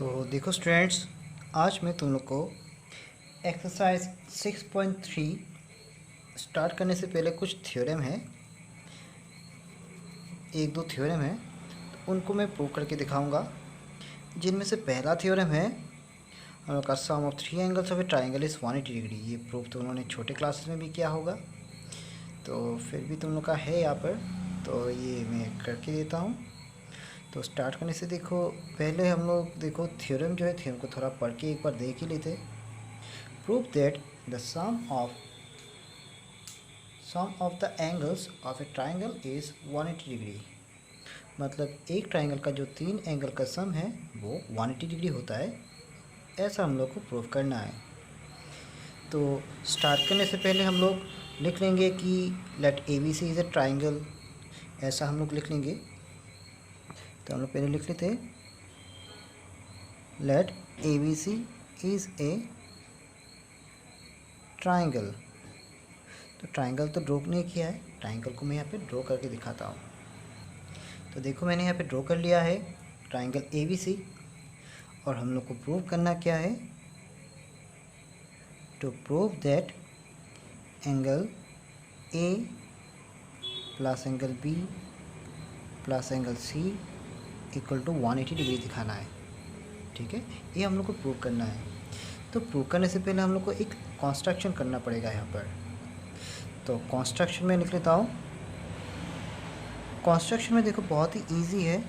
तो देखो स्टूडेंट्स, आज मैं तुम लोग को एक्सरसाइज 6.3 स्टार्ट करने से पहले कुछ थ्योरम है, एक दो थ्योरम है, तो उनको मैं प्रूव करके दिखाऊंगा। जिनमें से पहला थ्योरम है हम लोग का sum of three angles of a triangle is 180 degree. ये प्रूव तो उन्होंने छोटे क्लासेस में भी किया होगा, तो फिर भी तुम लोग का है यहाँ पर, तो ये मैं करके देता हूँ। तो स्टार्ट करने से देखो, पहले हम लोग देखो थ्योरम जो है, थ्योरम को थोड़ा पढ़ के एक बार देख ही लेते। Prove that the sum of the angles of a triangle is 180 degree. मतलब एक ट्राइंगल का जो तीन एंगल का सम है वो 180 डिग्री होता है, ऐसा हम लोग को प्रूव करना है। तो स्टार्ट करने से पहले हम लोग लिख लेंगे कि let A B C is a triangle, ऐसा हम लोग लिख लेंगे। तो हम लोग पहले लिख लेते हैं let A B C is a triangle. तो ट्राइंगल तो ड्रॉ नहीं किया है, ट्राइंगल को मैं यहाँ पे ड्रॉ करके दिखाता हूँ। तो देखो मैंने यहाँ पे ड्रॉ कर लिया है ट्राइंगल ए बी सी, और हम लोग को प्रूव करना क्या है, to prove that angle A plus angle B plus angle C equal to 180 degree दिखाना है। ठीक है, ये हम लोग को प्रूव करना है। तो प्रूव करने से पहले हम लोग को एक कंस्ट्रक्शन करना पड़ेगा यहाँ पर। तो कंस्ट्रक्शन में लिख लेता हूँ। कंस्ट्रक्शन में देखो बहुत ही इजी है।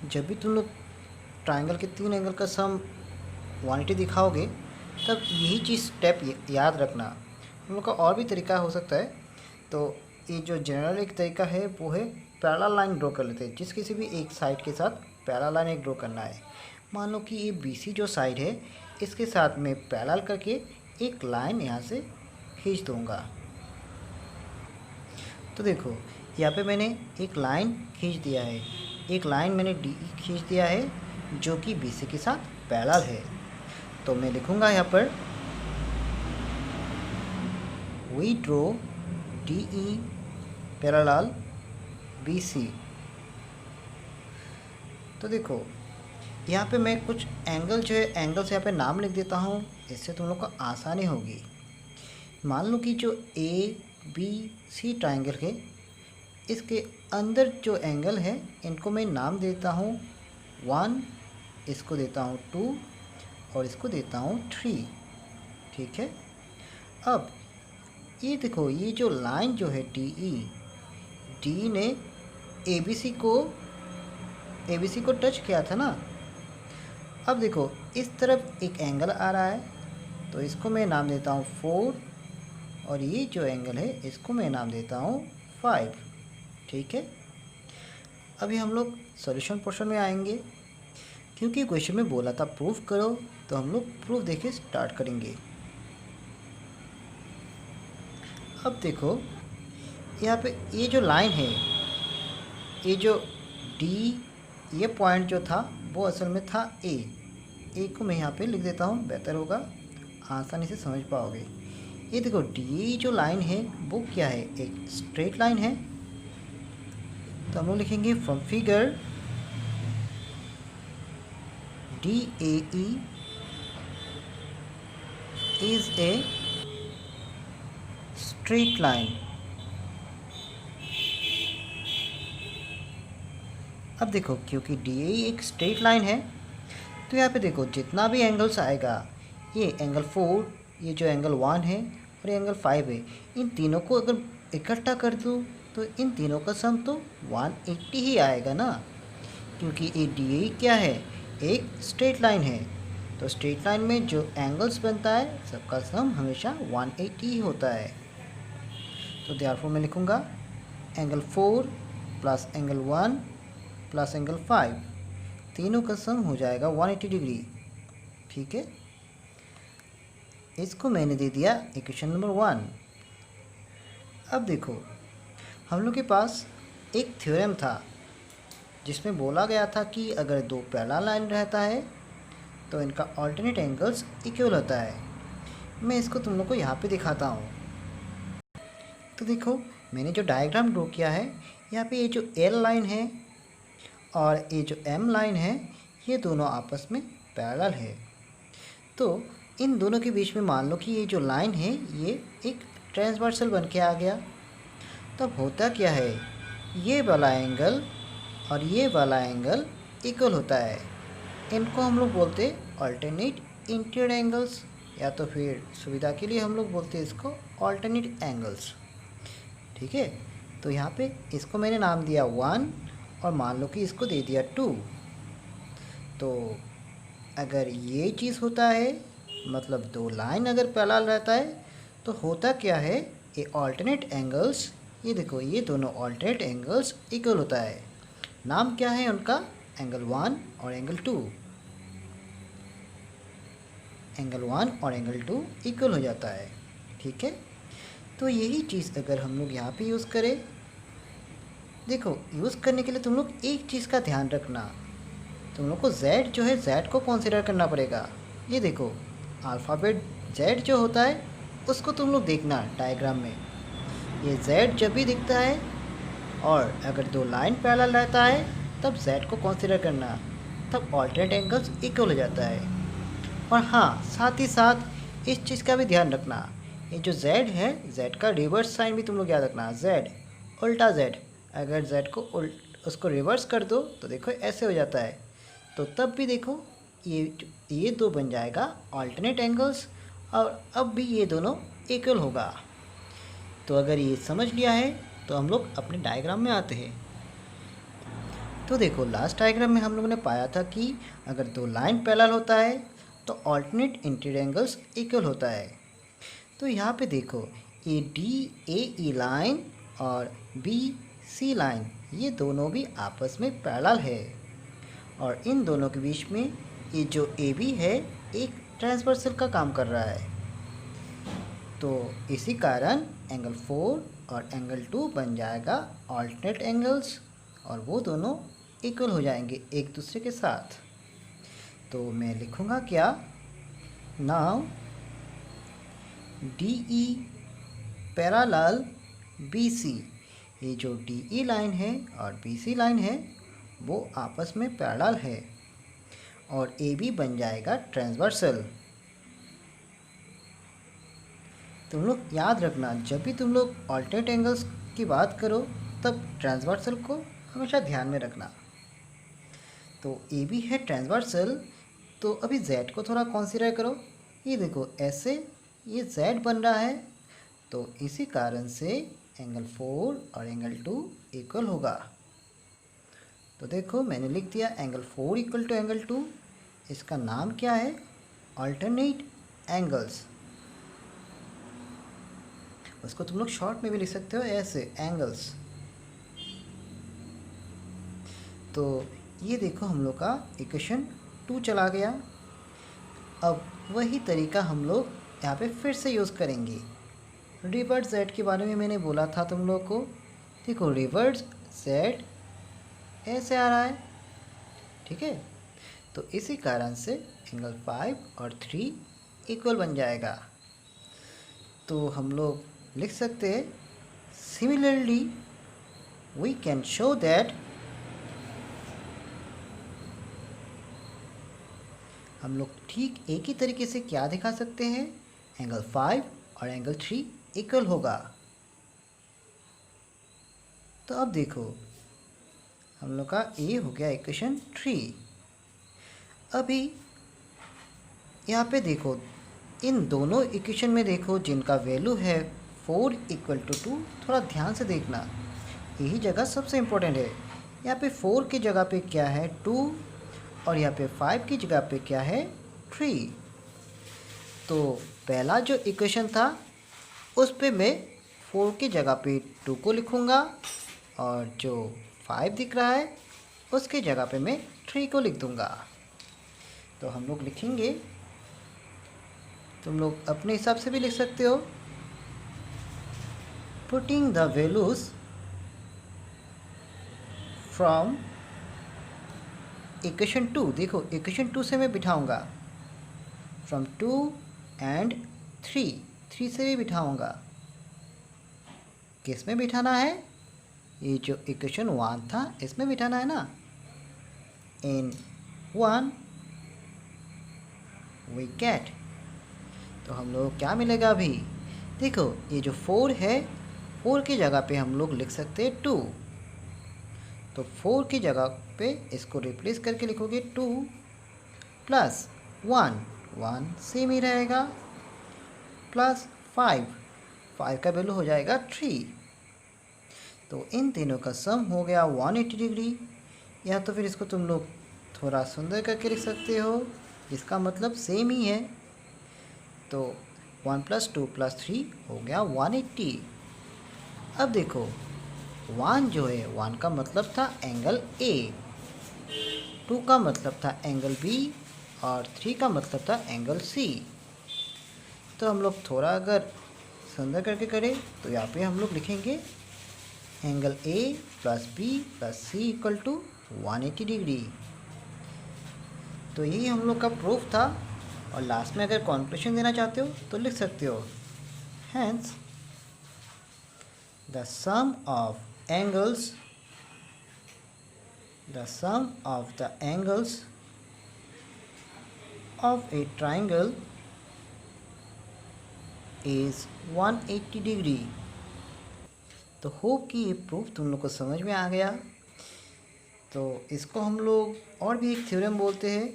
जब भी तुम लोग ट्राइंगल के तीन एंगल का सम 180 दिखाओगे, तब यही चीज़ स्टेप याद रखना। हम लोग का और भी तरीका हो सकता है। तो ये जो जनरल एक तरीका है वो है पैरेलल लाइन ड्रॉ कर लेते हैं। जिस किसी भी एक साइड के साथ पैरेलल लाइन एक ड्रॉ करना है। मान लो कि ये BC जो साइड है, इसके साथ में पैरेलल करके एक लाइन यहाँ से खींच दूँगा। तो देखो यहाँ पे मैंने एक लाइन खींच दिया है, एक लाइन मैंने डी खींच दिया है जो कि BC के साथ पैरेलल है। तो मैं लिखूँगा यहाँ पर we draw DE parallel BC। तो देखो यहाँ पे मैं कुछ एंगल जो है, एंगल्स यहाँ पे नाम लिख देता हूँ, इससे तुम लोग को आसानी होगी। मान लो कि जो ABC ट्राइंगल है, इसके अंदर जो एंगल है इनको मैं नाम देता हूँ 1, इसको देता हूँ 2 और इसको देता हूँ 3। ठीक है, अब ये देखो ये जो लाइन जो है DE ने ABC को टच किया था ना। अब देखो इस तरफ एक एंगल आ रहा है, तो इसको मैं नाम देता हूँ 4, और ये जो एंगल है इसको मैं नाम देता हूँ 5। ठीक है, अभी हम लोग सॉल्यूशन पोर्शन में आएंगे, क्योंकि क्वेश्चन में बोला था प्रूफ करो, तो हम लोग प्रूफ देके स्टार्ट करेंगे। अब देखो यहाँ पे ये जो लाइन है, ये जो D, ये पॉइंट जो था वो असल में था ए को मैं यहाँ पे लिख देता हूँ, बेहतर होगा, आसानी से समझ पाओगे। ये देखो D जो लाइन है वो क्या है, एक स्ट्रेट लाइन है। तो हम लोग लिखेंगे from figure DAE is a straight line. अब देखो क्योंकि DAE एक स्ट्रेट लाइन है, तो यहाँ पे देखो जितना भी एंगल्स आएगा, ये एंगल 4, ये जो एंगल 1 है और ये एंगल 5 है, इन तीनों को अगर इकट्ठा कर दूँ तो इन तीनों का सम तो 180 ही आएगा ना, क्योंकि ये DAE क्या है, एक स्ट्रेट लाइन है। तो स्ट्रेट लाइन में जो एंगल्स बनता है सबका सम हमेशा 180 ही होता है। तो देयरफॉर मैं लिखूँगा angle 4 plus angle 1 plus angle 5, तीनों का सम हो जाएगा 180 डिग्री। ठीक है, इसको मैंने दे दिया इक्वेशन नंबर 1। अब देखो हम लोग के पास एक थ्योरम था जिसमें बोला गया था कि अगर दो पैरेलल लाइन रहता है तो इनका अल्टरनेट एंगल्स इक्वल होता है। मैं इसको तुम लोग को यहाँ पे दिखाता हूँ। तो देखो मैंने जो डायग्राम ड्रॉ किया है, यहाँ पे ये जो L लाइन है और ये जो M लाइन है, ये दोनों आपस में पैरेलल है। तो इन दोनों के बीच में मान लो कि ये जो लाइन है ये एक ट्रांसवर्सल बन के आ गया। तब होता क्या है, ये वाला एंगल और ये वाला एंगल इक्वल होता है। इनको हम लोग बोलते हैं अल्टरनेट इंटीरियर एंगल्स, या तो फिर सुविधा के लिए हम लोग बोलते हैं इसको अल्टरनेट एंगल्स। ठीक है, तो यहाँ पे इसको मैंने नाम दिया 1 और मान लो कि इसको दे दिया 2। तो अगर ये चीज़ होता है, मतलब दो लाइन अगर पैरेलल रहता है, तो होता क्या है, ये अल्टरनेट एंगल्स, ये देखो ये दोनों अल्टरनेट एंगल्स इक्वल होता है। नाम क्या है उनका, एंगल 1 और एंगल 2। एंगल 1 और एंगल 2 इक्वल हो जाता है। ठीक है, तो यही चीज़ अगर हम लोग यहाँ पे यूज़ करें, देखो यूज़ करने के लिए तुम लोग एक चीज़ का ध्यान रखना, तुम लोग को z जो है z को कंसीडर करना पड़ेगा। ये देखो अल्फ़ाबेट z जो होता है उसको तुम लोग देखना डायग्राम में, ये z जब भी दिखता है और अगर दो लाइन पैरेलल रहता है तब z को कंसीडर करना, तब ऑल्टरनेट एंगल्स इक्वल हो जाता है। और हाँ, साथ ही साथ इस चीज़ का भी ध्यान रखना, ये जो z है z का रिवर्स साइन भी तुम लोग याद रखना, z उल्टा z, अगर z को उसको रिवर्स कर दो तो देखो ऐसे हो जाता है, तो तब भी देखो ये दो बन जाएगा अल्टरनेट एंगल्स, और अब भी ये दोनों इक्वल होगा। तो अगर ये समझ लिया है तो हम लोग अपने डायग्राम में आते हैं। तो देखो लास्ट डायग्राम में हम लोगों ने पाया था कि अगर दो लाइन पैरेलल होता है तो अल्टरनेट इंटीरियर एंगल्स इक्वल होता है। तो यहाँ पे देखो ये DAE लाइन और BC लाइन ये दोनों भी आपस में पैरेलल है, और इन दोनों के बीच में ये जो AB है एक ट्रांसवर्सल का काम कर रहा है। तो इसी कारण एंगल 4 और एंगल 2 बन जाएगा अल्टरनेट एंगल्स, और वो दोनों इक्वल हो जाएंगे एक दूसरे के साथ। तो मैं लिखूँगा क्या, नाउ DE पैरेलल BC, ये जो DE लाइन है और BC लाइन है वो आपस में पैरेलल है, और AB बन जाएगा ट्रांसवर्सल। तुम लोग याद रखना, जब भी तुम लोग अल्टरनेट एंगल्स की बात करो तब ट्रांसवर्सल को हमेशा ध्यान में रखना। तो AB है ट्रांसवर्सल, तो अभी Z को थोड़ा कंसीडर करो, ये देखो ऐसे ये Z बन रहा है, तो इसी कारण से एंगल 4 और एंगल 2 इक्वल होगा। तो देखो मैंने लिख दिया एंगल 4 इक्वल टू एंगल 2, इसका नाम क्या है, अल्टरनेट एंगल्स। उसको तुम लोग शॉर्ट में भी लिख सकते हो ऐसे, एंगल्स। तो ये देखो हम लोग का इक्वेशन 2 चला गया। अब वही तरीका हम लोग यहाँ पे फिर से यूज़ करेंगे। रिवर्स z के बारे में मैंने बोला था तुम लोग को, देखो रिवर्स z ऐसे आ रहा है, ठीक है, तो इसी कारण से एंगल 5 और 3 इक्वल बन जाएगा। तो हम लोग लिख सकते हैं, similarly we can show that, हम लोग ठीक एक ही तरीके से क्या दिखा सकते हैं, एंगल 5 और एंगल 3 इक्वल होगा। तो अब देखो हम लोग का ये हो गया इक्वेशन 3। अभी यहाँ पे देखो इन दोनों इक्वेशन में देखो जिनका वैल्यू है 4 इक्वल टू 2, थोड़ा ध्यान से देखना, यही जगह सबसे इम्पोर्टेंट है। यहाँ पे 4 की जगह पे क्या है 2, और यहाँ पे 5 की जगह पे क्या है 3। तो पहला जो इक्वेशन था उस पे मैं 4 की जगह पे 2 को लिखूँगा, और जो 5 दिख रहा है उसकी जगह पे मैं 3 को लिख दूँगा। तो हम लोग लिखेंगे, तुम लोग अपने हिसाब से भी लिख सकते हो, putting the values from equation 2, देखो इक्वेशन 2 से मैं बिठाऊंगा, फ्रॉम 2 एंड 3 से भी बिठाऊंगा। किस में बिठाना है, ये जो इक्वेशन 1 था इसमें बिठाना है ना, इन 1 वी गेट। तो हम लोग क्या मिलेगा अभी? देखो ये जो 4 है, 4 की जगह पे हम लोग लिख सकते हैं 2। तो 4 की जगह पे इसको रिप्लेस करके लिखोगे 2 प्लस 1, 1 सेम ही रहेगा, प्लस 5, 5 का वैल्यू हो जाएगा 3। तो इन तीनों का सम हो गया 180 डिग्री। या तो फिर इसको तुम लोग थोड़ा सुंदर करके लिख सकते हो, जिसका मतलब सेम ही है। तो 1 + 2 + 3 हो गया 180। अब देखो 1 जो है, 1 का मतलब था एंगल ए, 2 का मतलब था एंगल बी और 3 का मतलब था एंगल सी। तो हम लोग थोड़ा अगर सुंदर करके करें तो यहाँ पे हम लोग लिखेंगे angle A plus B plus C equal to 180 degree. तो यही हम लोग का प्रूफ था। और लास्ट में अगर कॉन्क्लूशन देना चाहते हो तो लिख सकते हो, hence the sum of angles of a triangle is 180 degree. तो होप कि ये प्रूफ तुम लोग को समझ में आ गया। तो इसको हम लोग और भी एक थ्योरम बोलते हैं,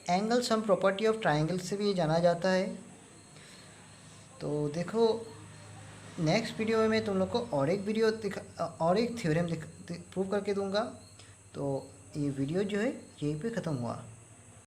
angle sum property of triangle से भी ये जाना जाता है। तो देखो नेक्स्ट वीडियो में मैं तुम लोग को और एक थ्योरम प्रूव करके दूंगा। तो ये वीडियो जो है यहीं पे ख़त्म हुआ।